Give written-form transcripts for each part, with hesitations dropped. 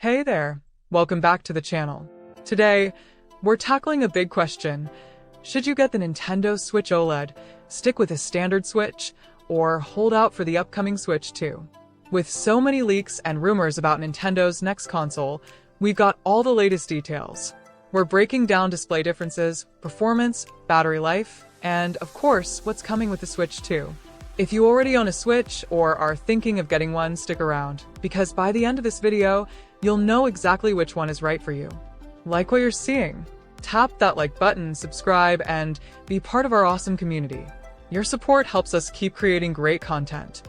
Hey there, welcome back to the channel. Today, we're tackling a big question. Should you get the Nintendo Switch OLED, stick with a standard Switch, or hold out for the upcoming Switch 2? With so many leaks and rumors about Nintendo's next console, we've got all the latest details. We're breaking down display differences, performance, battery life, and of course, what's coming with the Switch 2. If you already own a Switch or are thinking of getting one, stick around, because by the end of this video, you'll know exactly which one is right for you. Like what you're seeing? Tap that like button, subscribe, and be part of our awesome community. Your support helps us keep creating great content.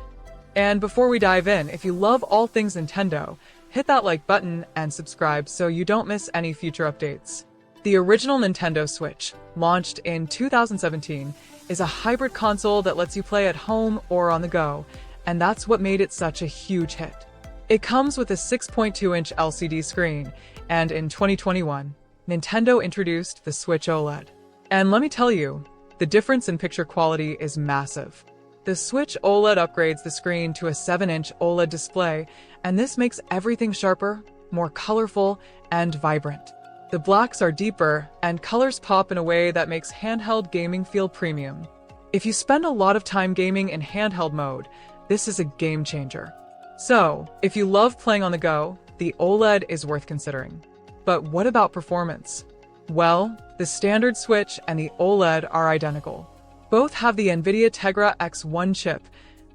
And before we dive in, if you love all things Nintendo, hit that like button and subscribe so you don't miss any future updates. The original Nintendo Switch, launched in 2017, is a hybrid console that lets you play at home or on the go, and that's what made it such a huge hit. It comes with a 6.2-inch LCD screen, and in 2021, Nintendo introduced the Switch OLED. And let me tell you, the difference in picture quality is massive. The Switch OLED upgrades the screen to a 7-inch OLED display, and this makes everything sharper, more colorful, and vibrant. The blacks are deeper, and colors pop in a way that makes handheld gaming feel premium. If you spend a lot of time gaming in handheld mode, this is a game changer. So, if you love playing on the go, the OLED is worth considering. But what about performance? Well, the standard Switch and the OLED are identical. Both have the NVIDIA Tegra X1 chip,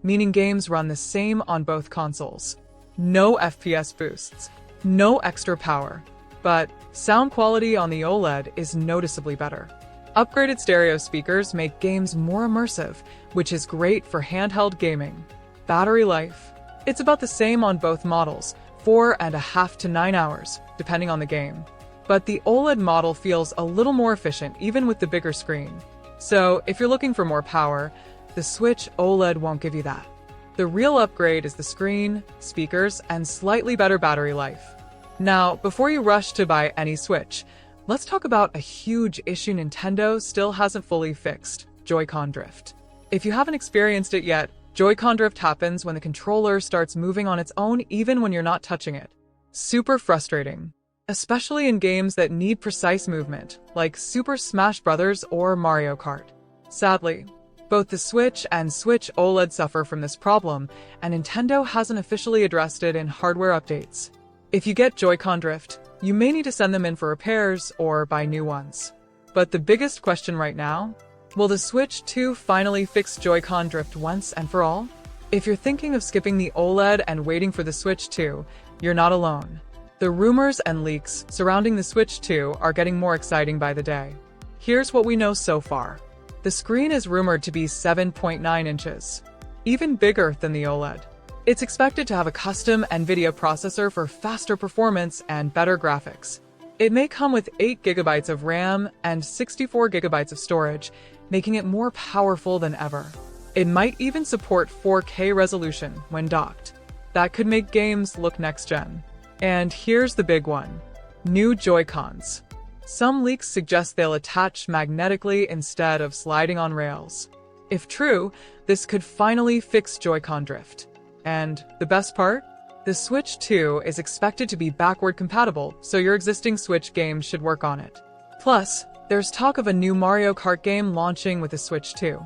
meaning games run the same on both consoles. No FPS boosts, no extra power. But sound quality on the OLED is noticeably better. Upgraded stereo speakers make games more immersive, which is great for handheld gaming. Battery life. It's about the same on both models, 4.5 to 9 hours, depending on the game. But the OLED model feels a little more efficient even with the bigger screen. So if you're looking for more power, the Switch OLED won't give you that. The real upgrade is the screen, speakers, and slightly better battery life. Now, before you rush to buy any Switch, let's talk about a huge issue Nintendo still hasn't fully fixed: Joy-Con drift. If you haven't experienced it yet, Joy-Con drift happens when the controller starts moving on its own even when you're not touching it. Super frustrating, especially in games that need precise movement, like Super Smash Bros. Or Mario Kart. Sadly, both the Switch and Switch OLED suffer from this problem, and Nintendo hasn't officially addressed it in hardware updates. If you get Joy-Con drift, you may need to send them in for repairs or buy new ones. But the biggest question right now? Will the Switch 2 finally fix Joy-Con drift once and for all? If you're thinking of skipping the OLED and waiting for the Switch 2, you're not alone. The rumors and leaks surrounding the Switch 2 are getting more exciting by the day. Here's what we know so far. The screen is rumored to be 7.9 inches, even bigger than the OLED. It's expected to have a custom NVIDIA processor for faster performance and better graphics. It may come with 8 GB of RAM and 64 GB of storage, making it more powerful than ever. It might even support 4K resolution when docked. That could make games look next-gen. And here's the big one: new Joy-Cons. Some leaks suggest they'll attach magnetically instead of sliding on rails. If true, this could finally fix Joy-Con drift. And the best part? The Switch 2 is expected to be backward compatible, so your existing Switch games should work on it. Plus, there's talk of a new Mario Kart game launching with the Switch 2.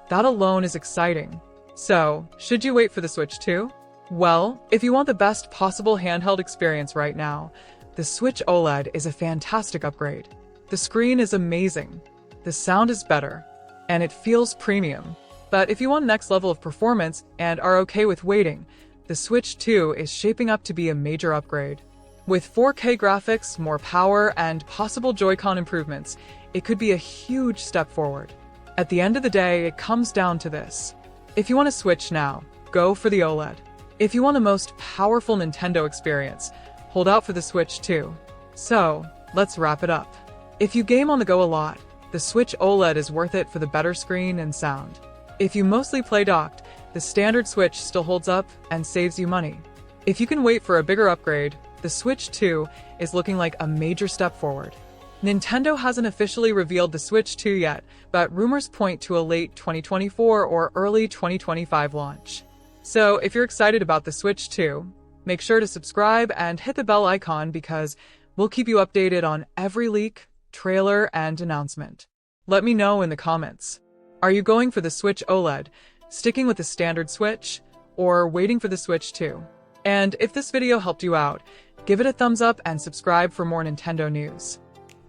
That alone is exciting. So, should you wait for the Switch 2? Well, if you want the best possible handheld experience right now, the Switch OLED is a fantastic upgrade. The screen is amazing, the sound is better, and it feels premium. But if you want next level of performance and are okay with waiting, the Switch 2 is shaping up to be a major upgrade. With 4K graphics, more power, and possible Joy-Con improvements, it could be a huge step forward. At the end of the day, it comes down to this. If you want to Switch now, go for the OLED. If you want the most powerful Nintendo experience, hold out for the Switch 2. So, let's wrap it up. If you game on the go a lot, the Switch OLED is worth it for the better screen and sound. If you mostly play docked, the standard Switch still holds up and saves you money. If you can wait for a bigger upgrade, the Switch 2 is looking like a major step forward. Nintendo hasn't officially revealed the Switch 2 yet, but rumors point to a late 2024 or early 2025 launch. So if you're excited about the Switch 2, Make sure to subscribe and hit the bell icon because we'll keep you updated on every leak, trailer, and announcement. Let me know in the comments. Are you going for the Switch OLED, sticking with the standard Switch, or waiting for the Switch 2? And if this video helped you out, give it a thumbs up and subscribe for more Nintendo news.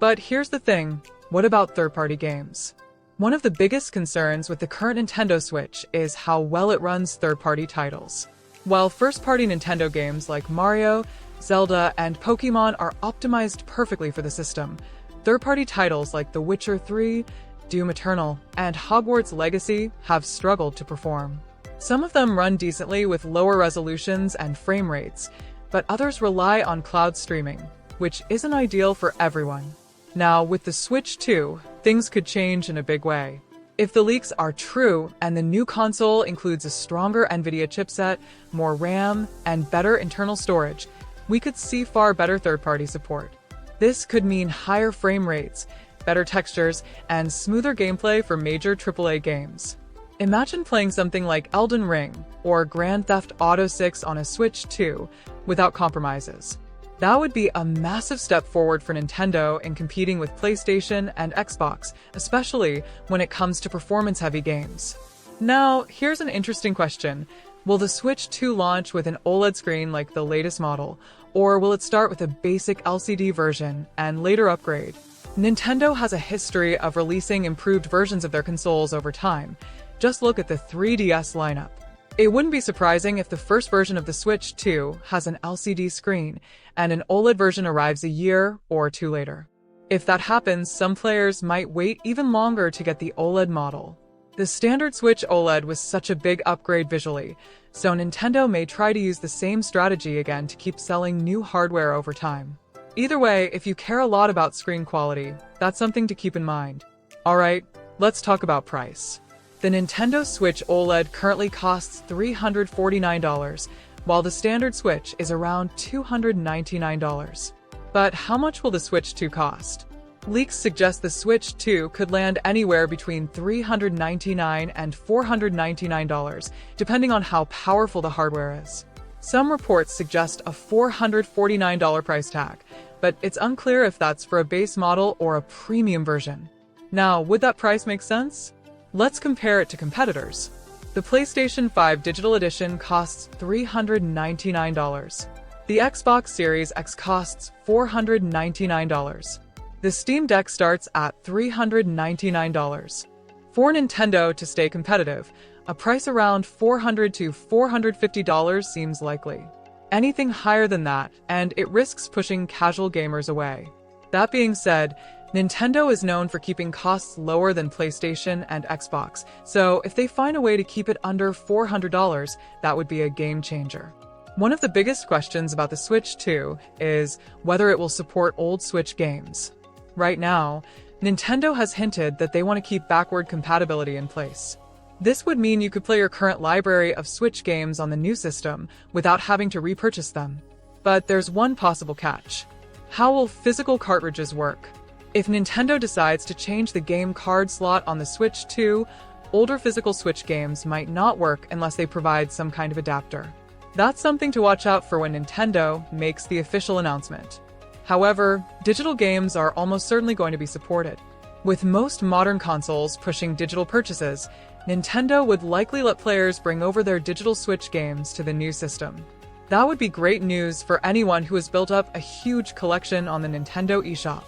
But here's the thing, what about third-party games? One of the biggest concerns with the current Nintendo Switch is how well it runs third-party titles. While first-party Nintendo games like Mario, Zelda, and Pokémon are optimized perfectly for the system, third-party titles like The Witcher 3, Doom Eternal, and Hogwarts Legacy have struggled to perform. Some of them run decently with lower resolutions and frame rates, but others rely on cloud streaming, which isn't ideal for everyone. Now, with the Switch 2, things could change in a big way. If the leaks are true and the new console includes a stronger NVIDIA chipset, more RAM, and better internal storage, we could see far better third-party support. This could mean higher frame rates, better textures, and smoother gameplay for major AAA games. Imagine playing something like Elden Ring or Grand Theft Auto 6 on a Switch 2 without compromises. That would be a massive step forward for Nintendo in competing with PlayStation and Xbox, especially when it comes to performance-heavy games. Now, here's an interesting question. Will the Switch 2 launch with an OLED screen like the latest model, or will it start with a basic LCD version and later upgrade? Nintendo has a history of releasing improved versions of their consoles over time. Just look at the 3DS lineup. It wouldn't be surprising if the first version of the Switch 2 has an LCD screen and an OLED version arrives a year or two later. If that happens, some players might wait even longer to get the OLED model. The standard Switch OLED was such a big upgrade visually, so Nintendo may try to use the same strategy again to keep selling new hardware over time. Either way, if you care a lot about screen quality, that's something to keep in mind. Alright, let's talk about price. The Nintendo Switch OLED currently costs $349, while the standard Switch is around $299. But how much will the Switch 2 cost? Leaks suggest the Switch 2 could land anywhere between $399 and $499, depending on how powerful the hardware is. Some reports suggest a $449 price tag, but it's unclear if that's for a base model or a premium version. Now, would that price make sense? Let's compare it to competitors. The PlayStation 5 Digital Edition costs $399. The Xbox Series X costs $499. The Steam Deck starts at $399. For Nintendo to stay competitive, a price around $400 to $450 seems likely. Anything higher than that, and it risks pushing casual gamers away. That being said, Nintendo is known for keeping costs lower than PlayStation and Xbox, so if they find a way to keep it under $400, that would be a game changer. One of the biggest questions about the Switch 2 is whether it will support old Switch games. Right now, Nintendo has hinted that they want to keep backward compatibility in place. This would mean you could play your current library of Switch games on the new system without having to repurchase them. But there's one possible catch. How will physical cartridges work? If Nintendo decides to change the game card slot on the Switch 2, older physical Switch games might not work unless they provide some kind of adapter. That's something to watch out for when Nintendo makes the official announcement. However, digital games are almost certainly going to be supported. With most modern consoles pushing digital purchases, Nintendo would likely let players bring over their digital Switch games to the new system. That would be great news for anyone who has built up a huge collection on the Nintendo eShop.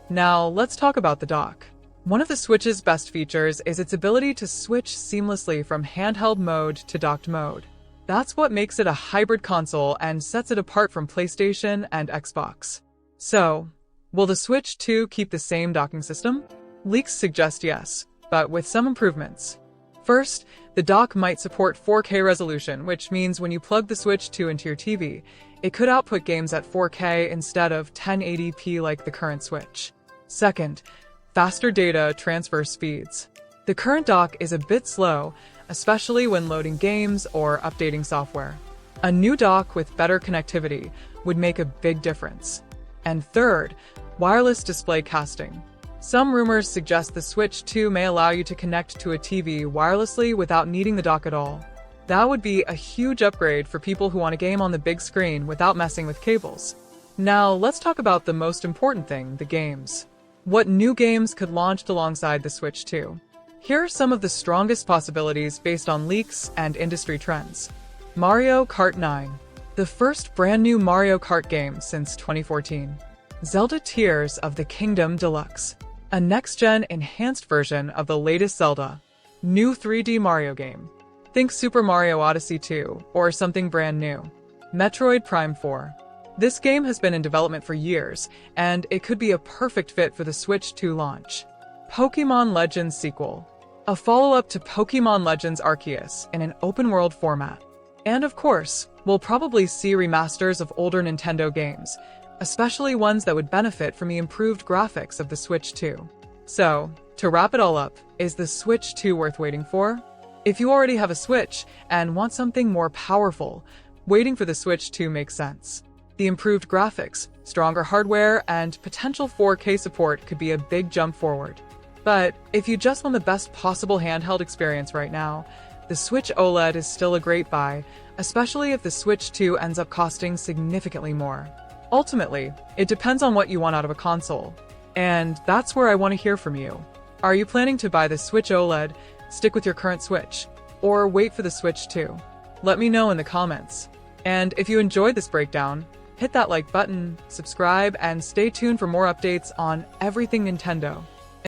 Now, let's talk about the dock. One of the Switch's best features is its ability to switch seamlessly from handheld mode to docked mode. That's what makes it a hybrid console and sets it apart from PlayStation and Xbox. So, will the Switch 2 keep the same docking system? Leaks suggest yes, but with some improvements. First, the dock might support 4K resolution, which means when you plug the Switch 2 into your TV, it could output games at 4K instead of 1080p like the current Switch. Second, faster data transfer speeds. The current dock is a bit slow, especially when loading games or updating software. A new dock with better connectivity would make a big difference. And third, wireless display casting. Some rumors suggest the Switch 2 may allow you to connect to a TV wirelessly without needing the dock at all. That would be a huge upgrade for people who want to game on the big screen without messing with cables. Now, let's talk about the most important thing, the games. What new games could launch alongside the Switch 2? Here are some of the strongest possibilities based on leaks and industry trends. Mario Kart 9, the first brand new Mario Kart game since 2014. Zelda Tears of the Kingdom Deluxe, a next-gen enhanced version of the latest Zelda. New 3D Mario game. Think Super Mario Odyssey 2 or something brand new. Metroid Prime 4. This game has been in development for years, and it could be a perfect fit for the Switch 2 launch. Pokémon Legends sequel. A follow-up to Pokémon Legends Arceus in an open-world format. And of course, we'll probably see remasters of older Nintendo games, especially ones that would benefit from the improved graphics of the Switch 2. So, to wrap it all up, is the Switch 2 worth waiting for? If you already have a Switch and want something more powerful, waiting for the Switch 2 makes sense. The improved graphics, stronger hardware, and potential 4K support could be a big jump forward. But if you just want the best possible handheld experience right now, the Switch OLED is still a great buy, especially if the Switch 2 ends up costing significantly more. Ultimately, it depends on what you want out of a console. And that's where I want to hear from you. Are you planning to buy the Switch OLED, stick with your current Switch, or wait for the Switch 2? Let me know in the comments. And if you enjoyed this breakdown, hit that like button, subscribe, and stay tuned for more updates on everything Nintendo.